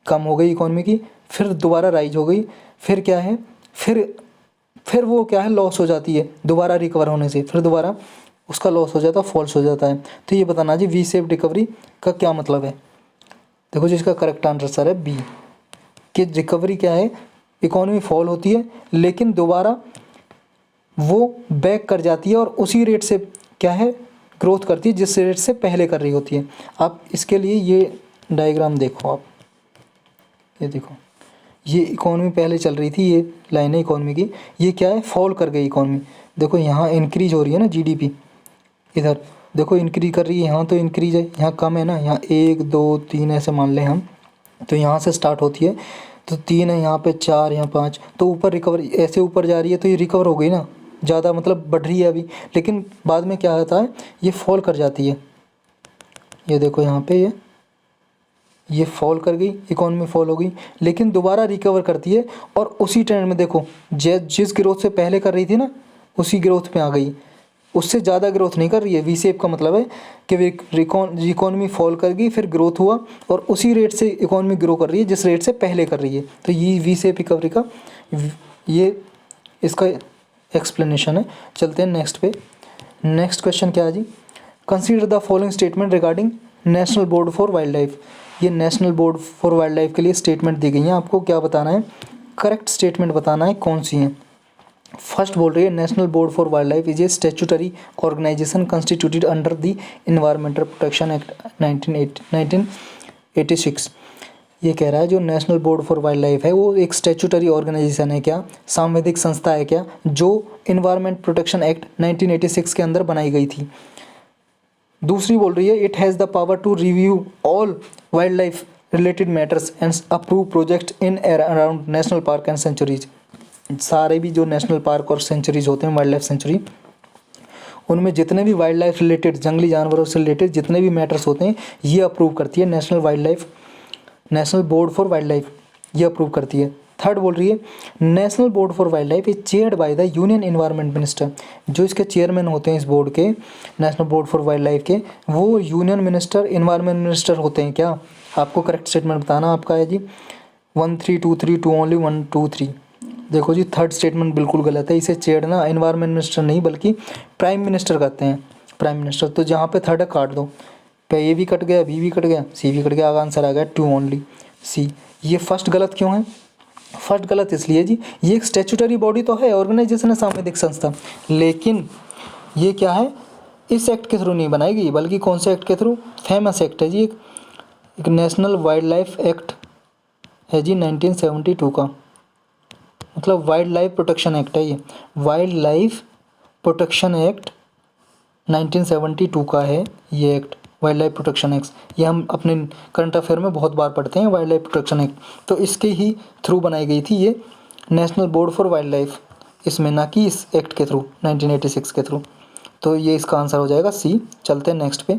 कम हो गई इकोनॉमी की, फिर दोबारा राइज हो गई, फिर क्या है, फिर वो क्या है, लॉस हो जाती है, दोबारा रिकवर होने से फिर दोबारा उसका लॉस हो जाता है, फॉल्स हो जाता है। तो ये बताना जी, वी शेप रिकवरी का क्या मतलब है। देखो जी, इसका करेक्ट आंसर है बी, कि रिकवरी क्या है, इकोनॉमी फॉल होती है लेकिन दोबारा वो बैक कर जाती है और उसी रेट से क्या है, ग्रोथ करती है जिस रेट से पहले कर रही होती है। आप इसके लिए ये डायग्राम देखो, आप ये देखो, ये इकोनॉमी पहले चल रही थी, ये लाइन है इकोनॉमी की, ये क्या है, फॉल कर गई इकोनॉमी। देखो यहाँ इंक्रीज हो रही है ना जीडीपी, इधर देखो इंक्रीज कर रही है, यहाँ तो इंक्रीज है, यहाँ कम है ना, यहाँ 1 2 3 ऐसे मान लें हम, तो यहाँ से स्टार्ट होती है, तो 3 है, यहाँ पे 4, यहाँ 5, तो ऊपर रिकवर, ऐसे ऊपर जा रही है तो ये रिकवर हो गई ना, ज़्यादा मतलब बढ़ रही है अभी, लेकिन बाद में क्या होता है, ये फॉल कर जाती है। ये देखो यहाँ पे ये फॉल कर गई, इकोनॉमी फॉल हो गई, लेकिन दोबारा रिकवर करती है, और उसी ट्रेंड में देखो, जिस ग्रोथ से पहले कर रही थी ना, उसी ग्रोथ में आ गई, उससे ज़्यादा ग्रोथ नहीं कर रही है। वी शेप का मतलब है कि इकोनॉमी फॉल कर गई, फिर ग्रोथ हुआ, और उसी रेट से इकोनॉमी ग्रो कर रही है जिस रेट से पहले कर रही है। तो ये वी शेप रिकवरी का ये इसका एक्सप्लेनेशन है। चलते हैं नेक्स्ट पे। नेक्स्ट क्वेश्चन क्या है जी, consider the following statement regarding national board for wild life. ये national board for wild life के लिए स्टेटमेंट दी गई हैं, आपको क्या बताना है, करेक्ट स्टेटमेंट बताना है कौन सी है। फर्स्ट बोल रही है National board for wild life is a statutory organisation constituted under the Environmental Protection Act 1986। ये कह रहा है जो National board for wild life है वो एक स्टैट्यूटरी ऑर्गेनाइजेशन है, क्या सांविधिक संस्था है क्या, जो इन्वायरमेंट प्रोटेक्शन एक्ट 1986 के अंदर बनाई गई थी। दूसरी बोल रही है it has the power to review all wildlife related matters and approve project in around national park and sanctuaries. सारे भी जो नेशनल पार्क और सेंचुरीज होते हैं, वाइल्ड लाइफ सेंचुरी, उनमें जितने भी वाइल्ड लाइफ रिलेटेड, जंगली जानवरों से रिलेटेड जितने भी मैटर्स होते हैं ये अप्रूव करती है National board for wild life, ये अप्रूव करती है। थर्ड बोल रही है National board for wild life is chaired by the union environment minister. जो इसके चेयरमैन होते हैं इस बोर्ड के, national board for wild life के, वो यूनियन मिनिस्टर, एनवायरनमेंट मिनिस्टर होते हैं। क्या आपको करेक्ट स्टेटमेंट बताना आपका है जी 1 3 2 3 2 ओनली 1 2 3। देखो जी थर्ड स्टेटमेंट बिल्कुल गलत है, इसे चेयर्ड ना एनवायरनमेंट मिनिस्टर नहीं बल्कि प्राइम मिनिस्टर कहते हैं, प्राइम मिनिस्टर। तो जहाँ पे थर्ड है काट दो, पे ए भी कट गया, बी भी कट गया, सी भी कट गया, आगे आंसर आ गया 2 ओनली सी। ये फर्स्ट गलत क्यों है? फर्स्ट गलत इसलिए जी ये एक स्टैट्यूटरी बॉडी तो है, ऑर्गेनाइजेशन है, सांविधिक संस्था, लेकिन ये क्या है इस एक्ट के थ्रू नहीं बनाई गई, बल्कि कौन से एक्ट के थ्रू? फेमस एक्ट है जी, एक नेशनल वाइल्ड लाइफ एक्ट है जी 1972 का, मतलब वाइल्ड लाइफ प्रोटेक्शन एक्ट है ये, वाइल्ड लाइफ प्रोटेक्शन एक्ट 1972 का है ये act, wild life protection act. ये हम अपने करंट अफेयर में बहुत बार पढ़ते हैं, वाइल्ड लाइफ प्रोटेक्शन एक्ट। तो इसके ही थ्रू बनाई गई थी ये national board for wild life, इसमें ना कि इस एक्ट के थ्रू 1986 के थ्रू। तो ये इसका आंसर हो जाएगा सी। चलते हैं नेक्स्ट पे।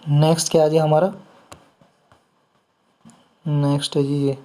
नेक्स्ट क्या है जी हमारा? नेक्स्ट है जी ये